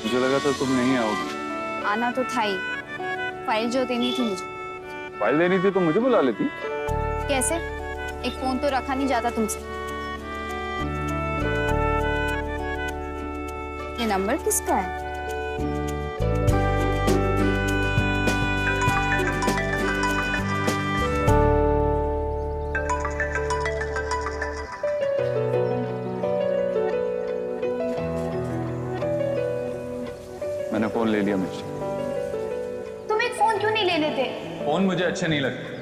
मुझे लगा था तुम नहीं आओगी। आना तो था ही, फाइल जो देनी थी मुझे। फाइल देनी थी तो मुझे बुला लेती। कैसे? एक फोन तो रखा नहीं जाता तुमसे। ये नंबर किसका है? मैंने फोन ले लिया मुझसे। तुम एक फोन क्यों नहीं ले लेते? फोन मुझे अच्छे नहीं लगते।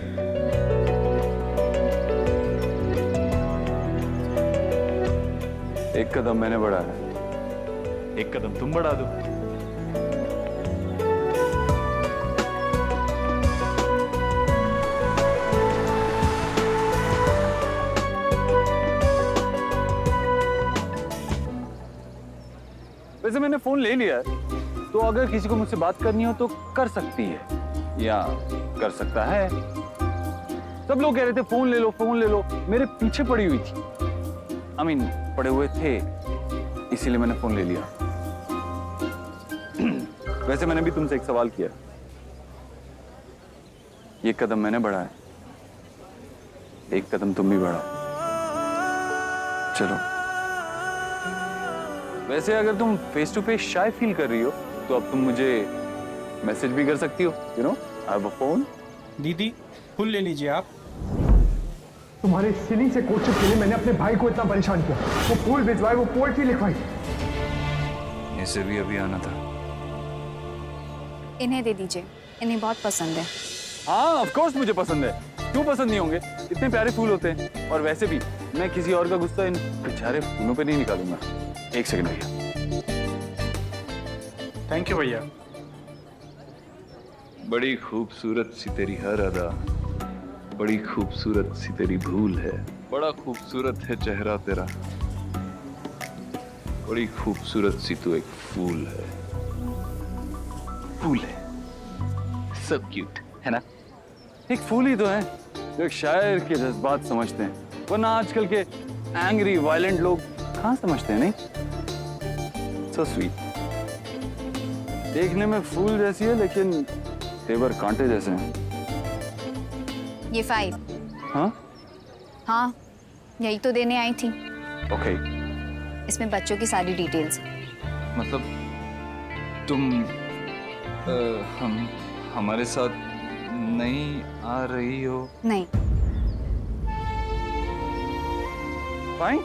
एक कदम मैंने बढ़ाया, एक कदम तुम बढ़ा दो। वैसे मैंने फोन ले लिया है, तो अगर किसी को मुझसे बात करनी हो तो कर सकती है या कर सकता है। सब लोग कह रहे थे फोन ले लो, फोन ले लो, मेरे पीछे पड़ी हुई थी। पड़े हुए थे, इसीलिए मैंने फोन ले लिया। वैसे मैंने भी तुमसे एक सवाल किया, ये कदम मैंने बढ़ाया, एक कदम तुम भी बढ़ाओ। चलो। वैसे अगर तुम face to face shy feel कर रही हो तो अब तुम मुझे मैसेज भी कर सकती हो। You know, I have a phone. दीदी फुल ले लीजिए आप। तुम्हारे सिली से कोचिंग के लिए मैंने अपने भाई को इतना परेशान किया, वो फूल भिजवाए, वो पोएट्री लिखवाई। इसे भी अभी आना था। इन्हें दे दीजिए, इन्हें बहुत पसंद है। हाँ ऑफ कोर्स मुझे पसंद है, क्यों पसंद नहीं होंगे, इतने प्यारे फूल होते हैं। और वैसे भी मैं किसी और का गुस्सा इन बेचारे फूलों पे नहीं निकालूंगा। एक सेकंड भैया। थैंक यू भैया। बड़ी खूबसूरत सी तेरी हर अदा, बड़ी खूबसूरत सी तेरी भूल है, बड़ा खूबसूरत है चेहरा तेरा, बड़ी खूबसूरत सी तू एक फूल है। फूल है, सब क्यूट है ना। एक फूल ही तो है जो एक शायर के जज्बात समझते हैं, वरना आजकल के एंग्री वायलेंट लोग कहाँ समझते हैं। नहीं, सो स्वीट। देखने में फूल जैसी है लेकिन तेवर कांटे जैसे हैं। ये फाइल। हाँ हाँ, यही तो देने आई थी। ओके। इसमें बच्चों की सारी डिटेल्स हैं। मतलब तुम हमारे साथ नहीं आ रही हो? नहीं। फाइन।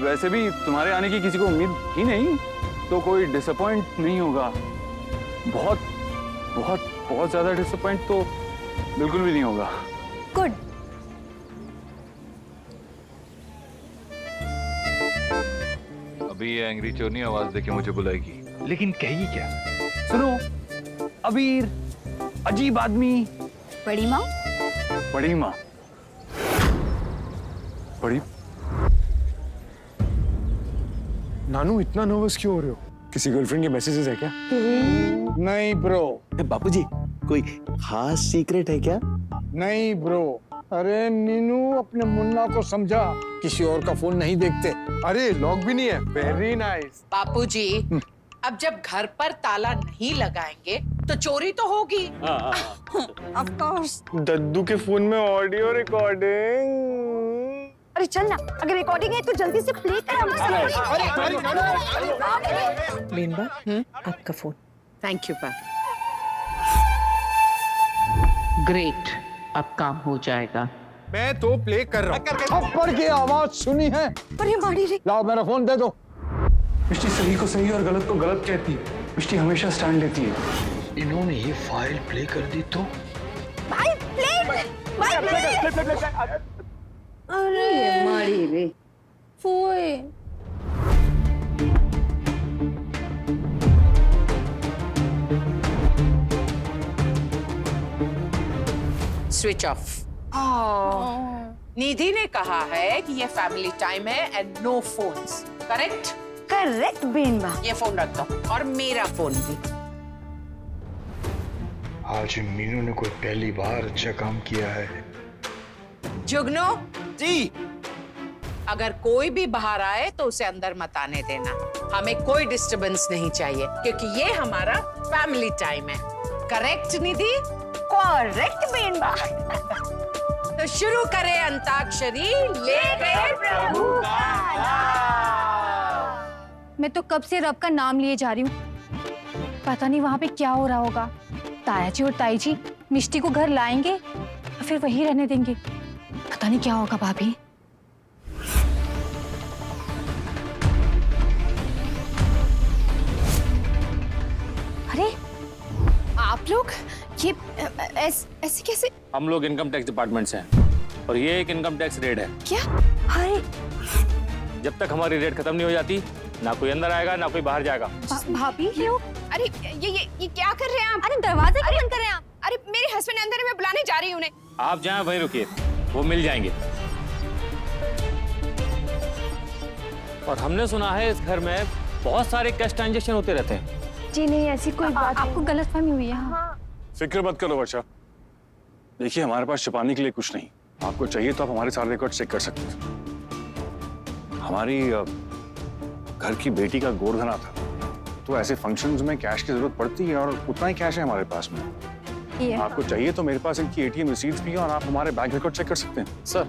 वैसे भी तुम्हारे आने की किसी को उम्मीद ही नहीं, तो कोई डिसअपॉइंट नहीं होगा। बहुत बहुत बहुत ज्यादा डिसअपॉइंट तो बिल्कुल भी नहीं होगा। गुड। अभी ये एंग्री चोरनी आवाज देके मुझे बुलाएगी, लेकिन कहेगी क्या? सुनो, अबीर, अजीब आदमी, बड़ी माँ। बड़ी माँ, बड़ी। नानू इतना नर्वस क्यों हो रहे हो? किसी गर्लफ्रेंड के मैसेजेस है क्या? नहीं ब्रो। बापूजी कोई खास सीक्रेट है क्या? नहीं ब्रो। अरे नीनू अपने मुन्ना को समझा, किसी और का फोन नहीं देखते। अरे लॉक भी नहीं है। Very nice. बापूजी, अब जब घर पर ताला नहीं लगाएंगे तो चोरी तो होगी। Of course. दद्दू के फोन में ऑडियो रिकॉर्डिंग। अरे चल ना, अगर रिकॉर्डिंग है तो जल्दी से प्ले कर। मीनबा, आपका फोन। थैंक यू पैप। ग्रेट, अब काम हो जाएगा। मैं तो प्ले कर रहा हूँ। थप्पड़ की आवाज सुनी है? पर ये मारी रे। लाओ मेरा फोन दे दो। मिष्टी सही को सही और गलत को गलत कहती है। मिष्टी हमेशा स्टैंड लेती है। इन्होंने ये फाइल प्ले कर दी तो? भाई प्ले, भाई प्ले। अरे मारी रे। फूए। Switch off. निधि ने कहा है कि ये फैमिली टाइम है and no phones. Correct? Correct बीनबा। ये फोन रख दो और मेरा फोन भी। आज मीनू ने कोई पहली बार अच्छा काम किया है। जुगनू जी। अगर कोई भी बाहर आए तो उसे अंदर मत आने देना। हमें कोई डिस्टरबेंस नहीं चाहिए क्योंकि ये हमारा फैमिली टाइम है। करेक्ट निधि? करेक्ट बेनबा। तो शुरू करें अंताक्षरी लेके प्रभु का नाम। मैं तो कब से रब का नाम लिए जा रही हूँ। पता नहीं वहां पे क्या हो रहा होगा। ताया जी और ताई जी मिष्टी को घर लाएंगे या फिर वहीं रहने देंगे। पता नहीं क्या होगा भाभी। अरे आप लोग ये ऐसे कैसे? हम लोग इनकम टैक्स डिपार्टमेंट से हैं और ये एक इनकम टैक्स रेड है। क्या? अरे जब तक हमारी रेड खत्म नहीं हो जाती ना कोई अंदर आएगा ना कोई बाहर जाएगा। भाभी क्यों? अरे ये क्या कर रहे हैं आप? अरे दरवाजे क्यों बंद कर रहे हैं आप? अरे मेरे हस्बैंड अंदर है, मैं बुलाने जा रही हूँ उन्हें। आप जहाँ वहीं रुकिए, वो मिल जाएंगे। और हमने सुना है इस घर में बहुत सारे कैश ट्रांजैक्शन होते रहते हैं। जी नहीं, ऐसी कोई बात आपको गलतफहमी हुई है। हाँ। फिक्र मत करो वर्षा। देखिए हमारे पास छिपाने के लिए कुछ नहीं। आपको चाहिए तो आप हमारे सारे रिकॉर्ड चेक कर सकते हैं। हमारी घर की बेटी का गोदना था, तो ऐसे फंक्शंस में कैश की जरूरत पड़ती है और उतना ही कैश है हमारे पास में। आपको चाहिए तो मेरे पास इनकी एटीएम रिसीट्स भी हैं और आप हमारे बैंक रिकॉर्ड चेक कर सकते हैं। सर,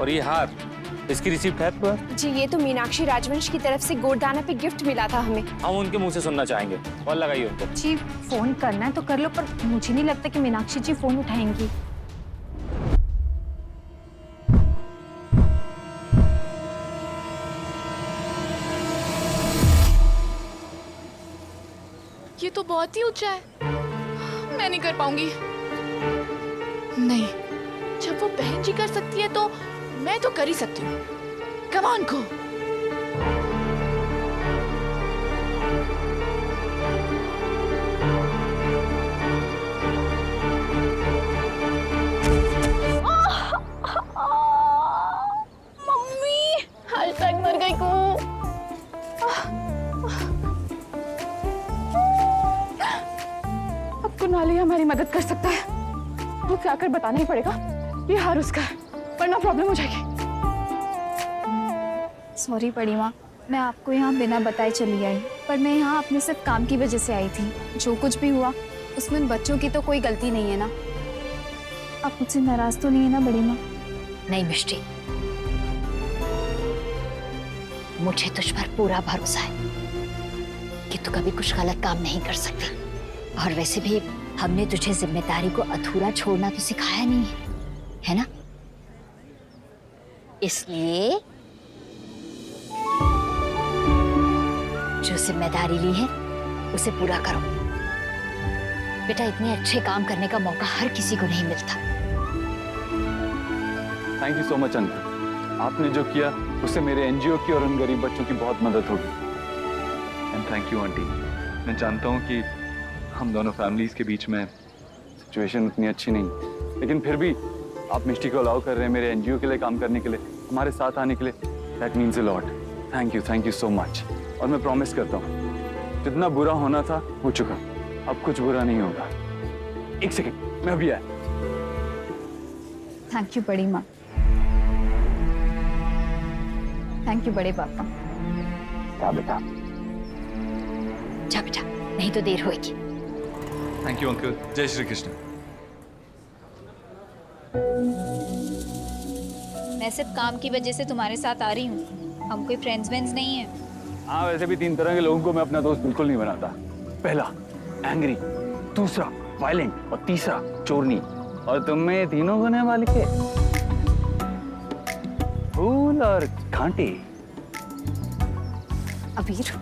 और ये हार, इसकी रिसीप्ट है आपके पास? जी ये तो मीनाक्षी राजवंश की तरफ से गोदाना पे गिफ्ट मिला था हमें। हम उनके मुंह से सुनना चाहेंगे। कॉल लगाइए उनको। जी फोन करना है तो कर लो, पर मुझे नहीं लगता कि मीनाक्षी जी फोन उठाएंगी। ये तो बहुत ही ऊंचा है, मैं नहीं कर पाऊंगी। नहीं, जब वो बहन जी कर सकती है तो मैं तो कर ही सकती हूँ। Come on go. मम्मी हाल तक मर गई को। अब कुणाली हमारी मदद कर सकता है। मुझसे आकर बताना ही पड़ेगा ये हार उसका है, वरना प्रॉब्लम हो जाएगी। सॉरी बड़ी माँ, मैं आपको यहाँ बिना बताए चली आई, पर मैं यहाँ अपने सिर्फ काम की वजह से आई थी। जो कुछ भी हुआ उसमें बच्चों की तो कोई गलती नहीं है ना। आप मुझसे नाराज तो नहीं है ना बड़ी माँ? नहीं मिष्टी, मुझे तुझ पर पूरा भरोसा है कि तू कभी कुछ गलत काम नहीं कर सकती। और वैसे भी हमने तुझे जिम्मेदारी को अधूरा छोड़ना तो सिखाया नहीं है ना? इसलिए जो जिम्मेदारी ली है उसे पूरा करो। बेटा, इतने अच्छे काम करने का मौका हर किसी को नहीं मिलता। Thank you so much uncle. आपने जो किया उससे मेरे एनजीओ की और उन गरीब बच्चों की बहुत मदद होगी। And thank you aunty. मैं जानता हूँ कि हम दोनों फैमिलीज के बीच में सिचुएशन उतनी अच्छी नहीं, लेकिन फिर भी आप मिष्टी को अलाउ कर रहे हैं मेरे एनजीओ के लिए काम करने के लिए, हमारे साथ आने के लिए। That means a lot. Thank you so much. और मैं प्रॉमिस करता हूँ जितना बुरा होना था हो चुका, अब कुछ बुरा नहीं होगा। एक सेकंड, मैं अभी आया। थैंक यू बड़ी माँ। थैंक यू बड़े पापा। क्या बेटा? जा बेटा, नहीं तो देर होगी। Thank you uncle. जय श्री कृष्ण। मैं सिर्फ काम की वजह से तुम्हारे साथ आ रही हूँ, हम कोई फ्रेंड्स वेंड्स नहीं है। हाँ, वैसे भी 3 तरह के लोगों को मैं अपना दोस्त बिल्कुल नहीं बनाता। पहला एंग्री, दूसरा वायलेंट और तीसरा चोरनी। और तुम में तीनों गुण है मालिक के, फूल और कांटे। अबीर,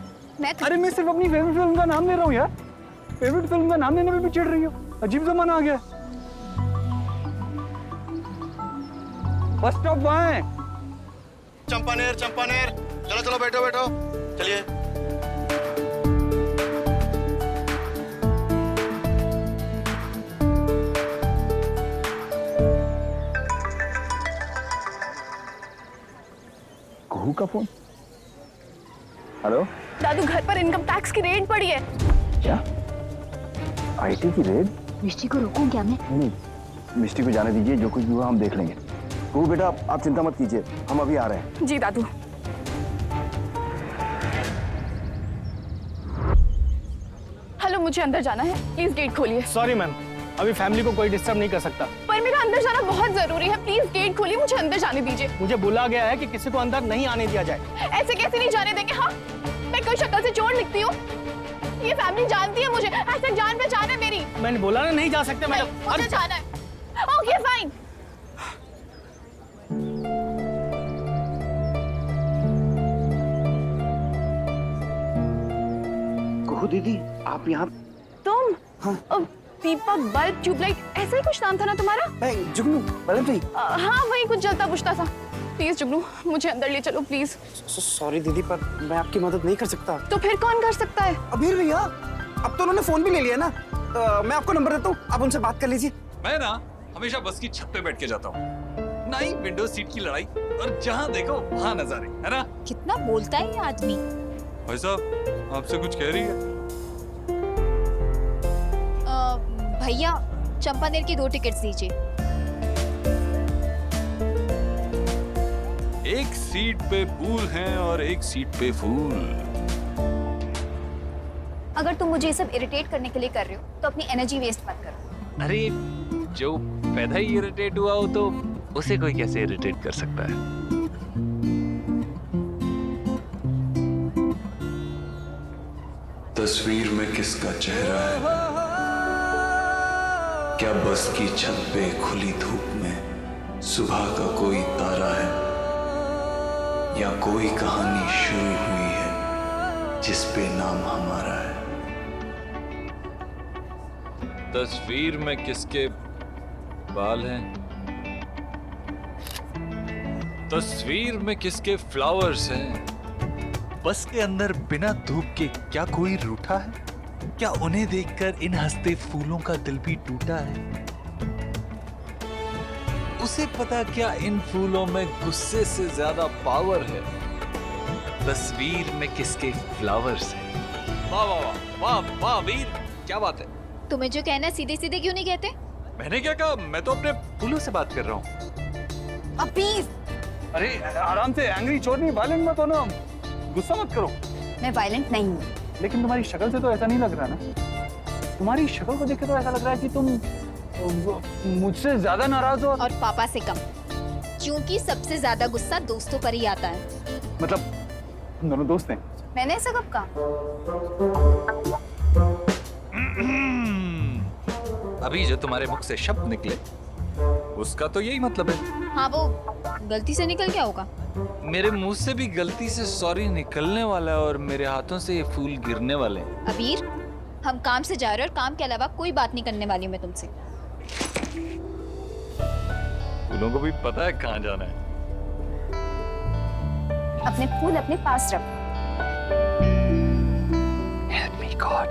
अरे मैं सिर्फ अपनी फेवरेट फिल्म का नाम ले रहा हूँ यार। फेवरेट फिल्म का नाम लेने में भी चिढ़ रही हो। अजीब जमाना आ गया। बस स्टॉप वहाँ है। चंपानेर, चंपानेर। चलो चलो, बैठो बैठो, चलिए। कुहू का फोन। हेलो दादू, घर पर इनकम टैक्स की रेड पड़ी है। क्या? आईटी की रेड? मिष्टी को रोकूं क्या मैं? नहीं, मिष्टी को जाने दीजिए, जो कुछ भी हुआ हम देख लेंगे। वो बेटा आप चिंता मत कीजिए, हम अभी आ रहे हैं। जी दादू। हेलो, मुझे अंदर जाना है, प्लीज गेट खोलिए। सॉरी मैम, अभी फैमिली को कोई डिस्टर्ब नहीं कर सकता। पर मेरा अंदर जाना बहुत जरूरी है, प्लीज गेट खोलिए, मुझे अंदर जाने दीजिए। मुझे बोला गया है कि किसी को अंदर नहीं आने दिया जाए। ऐसे कैसे नहीं जाने देंगे? हाँ, मैं कोई शक्ल से चोर दिखती हूँ? ये फैमिली जानती है मुझे, ऐसे जान पहचान है मेरी। मैंने बोला ना नहीं जा सकते मैडम। मुझे जाना है। Okay fine. कुहू दीदी, आप यहाँ? तुम? हाँ। दीपक बल्ब ट्यूबलाइट ऐसा ही कुछ नाम था ना तुम्हारा? जुगनू बल्ब नहीं? हाँ, वही कुछ जलता बुझता सा। प्लीज जुगनू, मुझे अंदर ले चलो प्लीज। सॉरी दीदी, पर मैं आपकी मदद नहीं कर सकता। तो फिर कौन कर सकता है? अबीर भैया, अब तो उन्होंने फोन भी ले लिया ना। मैं आपको नंबर देता हूँ, आप उनसे बात कर लीजिए। मैं ना हमेशा बस की छत पे बैठ के जाता हूँ, ना ही विंडो सीट की लड़ाई, और जहाँ देखो वहाँ नजारे, है ना? कितना बोलता है ये आदमी। भाई साहब, आपसे कुछ कह रही है? भैया, चंपानेर की 2 टिकट्स दीजिए। एक सीट पे फूल हैं और एक सीट पे फूल। अगर तुम मुझे ये सब इरिटेट करने के लिए कर रहे हो तो अपनी एनर्जी वेस्ट मत करो। अरे जो पैदा ही इरिटेट हुआ हो तो उसे कोई कैसे इरिटेट कर सकता है? तस्वीर में किसका चेहरा है? क्या बस की छत पे खुली धूप में सुबह का कोई तारा है, या कोई कहानी शुरू हुई है जिस पे नाम हमारा है? तस्वीर में किसके बाल हैं? तस्वीर में किसके फ्लावर्स हैं? बस के अंदर बिना धूप के क्या कोई रूठा है? क्या उन्हें देखकर इन हंसते फूलों का दिल भी टूटा है? उसे पता क्या इन फूलों में गुस्से से ज्यादा पावर है? तस्वीर में किसके फ्लावर्स हैं? वाह वाह वाह वाह वाह वीर, क्या बात है। तुम्हें जो कहना है सीधे सीधे क्यों नहीं कहते? मैंने क्या कहा? मैं तो अपने फूलों से बात कर रहा हूँ। अभी अरे आराम से, एंग्री चोर नहीं, वायलेंट मत हो ना, गुस्सा मत करो। मैं वायलेंट नहीं हूँ। लेकिन तुम्हारी शक्ल से तो ऐसा नहीं लग रहा ना। तुम्हारी शक्ल को देख के तो ऐसा लग रहा है कि तुम मुझसे ज्यादा नाराज हो। और पापा से कम, क्योंकि सबसे ज्यादा गुस्सा दोस्तों पर ही आता है। मतलब हम दोनों दोस्त हैं। मैंने ऐसा कब कहा? अभी जो तुम्हारे मुख से शब्द निकले उसका तो यही मतलब है। हाँ, वो गलती से निकल गया होगा। मेरे मुंह से भी गलती से सॉरी निकलने वाला है और मेरे हाथों से ये फूल गिरने वाले हैं। अबीर, हम काम से जा रहे हैं और काम के अलावा कोई बात नहीं करने वाली हूँ मैं तुमसे। फूलों को भी पता है कहाँ जाना है। अपने फूल अपने पास रखो। Help me God.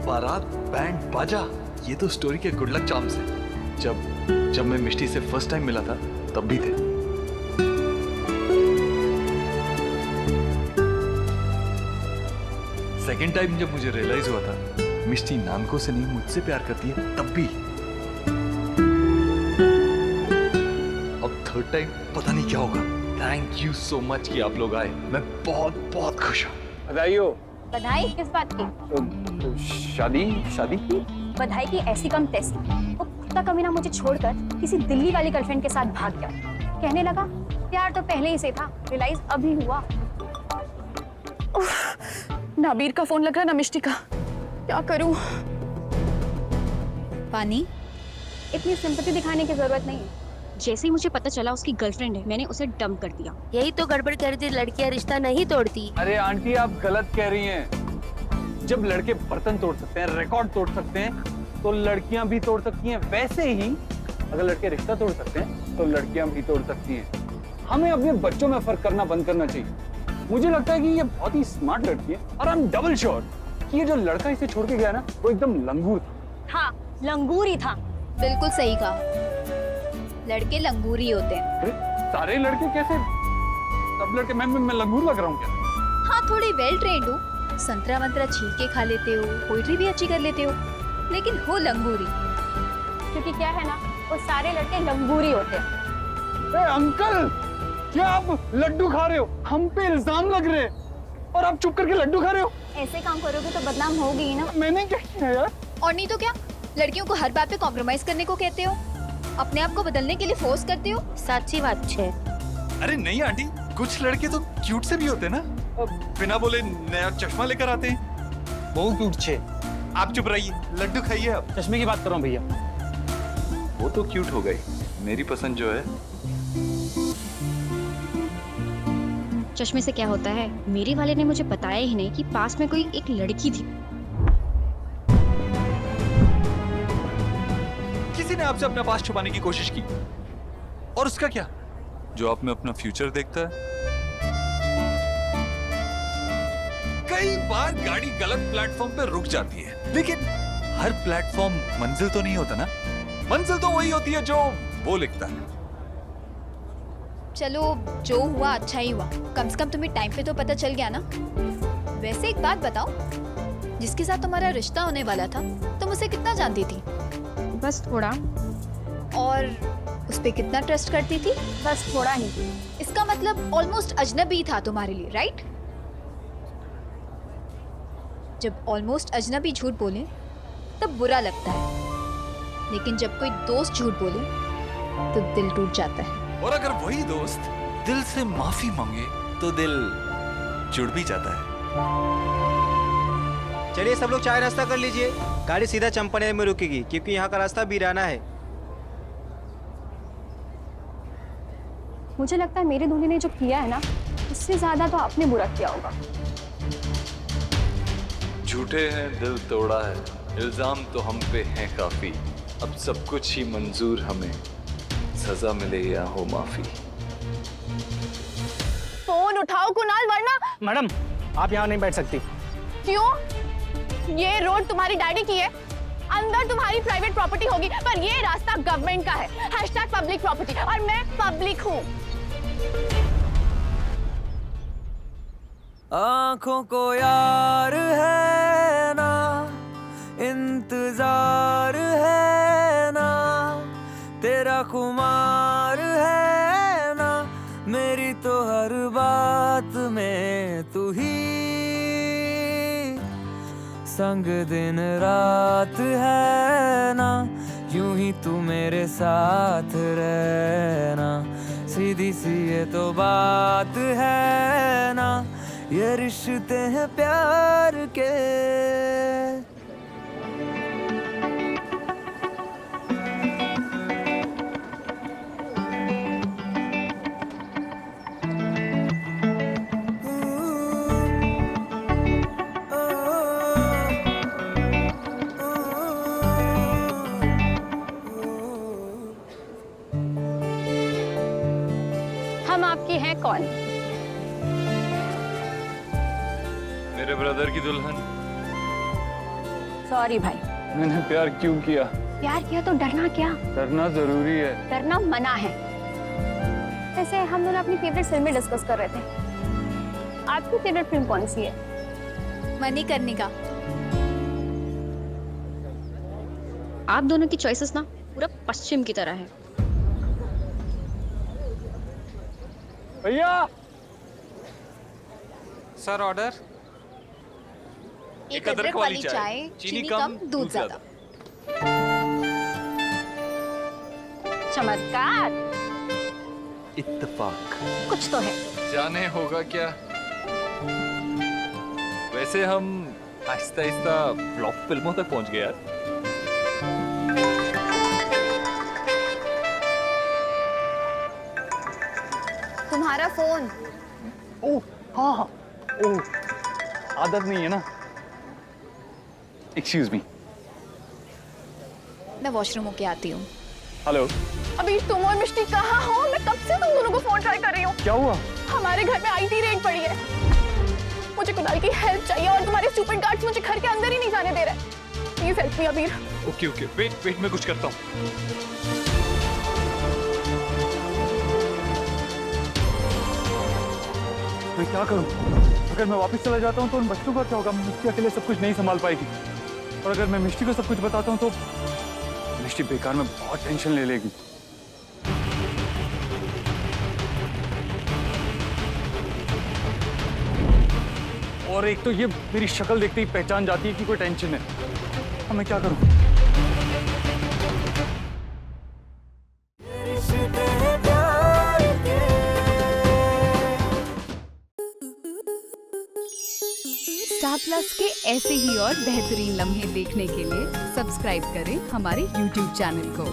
बारात बैंड बाजा, ये तो स्टोरी के गुड लक चार्म्स हैं। जब मैं मिष्टी से फर्स्ट टाइम मिला था तब भी थे। सेकेंड टाइम जब मुझे रियलाइज हुआ था मिष्टी नानको से नहीं मुझसे प्यार करती है, तब भी। अब थर्ड टाइम पता नहीं क्या होगा। थैंक यू सो मच कि आप लोग आए, मैं बहुत बहुत खुश हूँ। बधाई हो। बधाई किस बात की? शादी की? बधाई की ऐसी कम टेस्ट। वो कुत्ता कमीना मुझे छोड़कर किसी दिल्ली वाली गर्लफ्रेंड के साथ भाग गया। कहने लगा प्यार तो पहले ही से था, रियलाइज अभी हुआ। ना अबीर का फोन लग रहा है ना मिष्टी का, क्या करूं? पानी, इतनी सिंपैथी दिखाने की जरूरत नहीं है। जैसे ही मुझे पता चला उसकी गर्लफ्रेंड है, मैंने उसे डंप कर दिया। यही तो गड़बड़ कर दी, लड़कियां रिश्ता नहीं तोड़ती। अरे आंटी, आप गलत कह रही हैं। जब लड़के बर्तन तोड़ सकते हैं, रिकॉर्ड तोड़ सकते हैं, तो लड़कियां भी तोड़ सकती हैं। वैसे ही अगर लड़के रिश्ता तोड़ सकते हैं तो लड़कियां भी तोड़ सकती हैं। हमें अपने बच्चों में फर्क करना बंद करना चाहिए। मुझे लगता है कि ये बहुत ही स्मार्ट लड़की है और आई एम डबल श्योर कि ये जो लड़का इसे छोड़ के गया ना, वो एकदम लंगूर था। हाँ, लंगूर ही था। बिल्कुल सही कहा, लड़के लंगूर ही होते हैं। सारे लड़के कैसे? सब लड़के? मैं लंगूर लग रहा हूँ क्या? हाँ थोड़ी वेल ट्रेंड हूँ, संतरा मंतरा छील के खा लेते हो, पोइट्री भी अच्छी कर लेते हो, लेकिन हो लंगूरी। क्योंकि क्या है ना, वो सारे लड़के लंगूरी होते हैं। अंकल, क्या आप लड्डू खा रहे हो? हम पे इल्जाम लग रहे हैं और आप चुप करके लड्डू खा रहे हो। ऐसे काम करोगे तो बदनाम होगी ही ना। मैंने क्या किया यार? और नहीं तो क्या, लड़कियों को हर बात पे कॉम्प्रोमाइज करने को कहते हो, अपने आप को बदलने के लिए फोर्स करते हो। साची बात छे। अरे नहीं आंटी, कुछ लड़के तो क्यूट से भी होते हैं ना, बिना बोले नया चश्मा लेकर आते हैं। बहुत क्यूट छे। आप चुप रहिए, लड्डू खाइए आप। चश्मे की बात कर रहा हूँ भैया। वो तो क्यूट हो गई, मेरी पसंद जो है। चश्मे से क्या होता है, मेरे वाले ने मुझे बताया ही नहीं कि पास में कोई एक लड़की थी। किसी ने आपसे अपना पास छुपाने की कोशिश की, और उसका क्या? जो आप में अपना फ्यूचर देखता है। कई बार गाड़ी गलत प्लेटफॉर्म पे रुक जाती है, लेकिन हर प्लेटफॉर्म मंजिल तो नहीं होता ना। मंजिल तो वही होती है जो वो लिखता है। चलो जो हुआ अच्छा ही हुआ, कम से कम तुम्हें टाइम पे तो पता चल गया ना। वैसे एक बात बताओ, जिसके साथ तुम्हारा रिश्ता होने वाला था तुम उसे कितना जानती थी? बस थोड़ा। और उस पे कितना ट्रस्ट करती थी? बस थोड़ा ही। इसका मतलब ऑलमोस्ट अजनबी था तुम्हारे लिए, राइट? जब ऑलमोस्ट अजनबी झूठ बोले तब बुरा लगता है, लेकिन जब कोई दोस्त झूठ बोले तो दिल टूट जाता है। और अगर वही दोस्त दिल से माफी मांगे तो दिल जुड़ भी जाता है। चलिए सब लोग चाय नाश्ता कर लीजिए, गाड़ी सीधा चंपानेर में रुकेगी क्योंकि यहाँ का रास्ता बीराना है। मुझे लगता है मेरे दूल्हे ने जो किया है ना, इससे ज्यादा तो आपने बुरा किया होगा। झूठे हैं दिल तोड़ा है, इल्जाम तो हम पे हैं काफी। अब सब कुछ ही मंजूर हमें, सजा मिले या हो माफी। फोन उठाओ कुणाल, वरना। मैडम, आप यहाँ नहीं बैठ सकती। क्यों? ये रोड तुम्हारी डैडी की है, अंदर तुम्हारी प्राइवेट प्रॉपर्टी होगी, पर ये रास्ता गवर्नमेंट का है। #पब्लिक प्रॉपर्टी, और मैं पब्लिक हूँ। आंखों को यार है ना, इंतजार है ना, तेरा खुमार है ना, मेरी तो हर बात में तू ही संग दिन रात है ना, यूं ही तू मेरे साथ रहना, सीधी सी ये तो बात है ना, ये रिश्ते हैं प्यार के। हम आपकी हैं कौन? मेरे ब्रदर की दुल्हन। सॉरी भाई। मैंने प्यार क्यों किया? प्यार किया तो डरना क्या? डरना जरूरी है। डरना मना है। वैसे हम दोनों अपनी फेवरेट फिल्में डिस्कस कर रहे थे। आपकी फेवरेट फिल्म कौन सी है? मणिकर्णिका। आप दोनों की चॉइसेस ना पूरा पश्चिम की तरह है। भैया, सर ऑर्डर। एक अदरक वाली चाय, चीनी कम, दूध ज्यादा। चमत्कार। इत्तेफाक। कुछ तो है। जाने होगा क्या। वैसे हम आहिस्ता आहिस्ता फ्लॉप फिल्मों तक पहुंच गए यार। तुम्हारा फोन। ओह हाँ हाँ, ओह आदत नहीं है ना। Excuse me. मैं वॉशरूम होके आती हूँ। हेलो। अभी तुम और मिष्टी कहाँ हो? मैं कब से तुम दोनों को फोन ट्राई कर रही हूँ। क्या हुआ? हमारे घर में IT रेड पड़ी है। मुझे कुणाल की हेल्प चाहिए और तुम्हारे स्टूपिड गार्ड्स मुझे घर के अंदर ही नहीं जाने दे रहे। प्लीज हेल्प मी अबीर। ओके ओके, वेट मैं कुछ करता हूँ। मैं क्या करूँ? अगर मैं वापस चला जाता हूँ तो उन बच्चों का क्या होगा? मिष्टी अकेले सब कुछ नहीं संभाल पाएगी। और अगर मैं मिष्टी को सब कुछ बताता हूँ तो मिष्टी बेकार में बहुत टेंशन ले लेगी। और एक तो ये मेरी शक्ल देखते ही पहचान जाती है कि कोई टेंशन है। अब मैं क्या करूं? स्टार प्लस के ऐसे ही और बेहतरीन लम्हे देखने के लिए सब्सक्राइब करें हमारे YouTube चैनल को।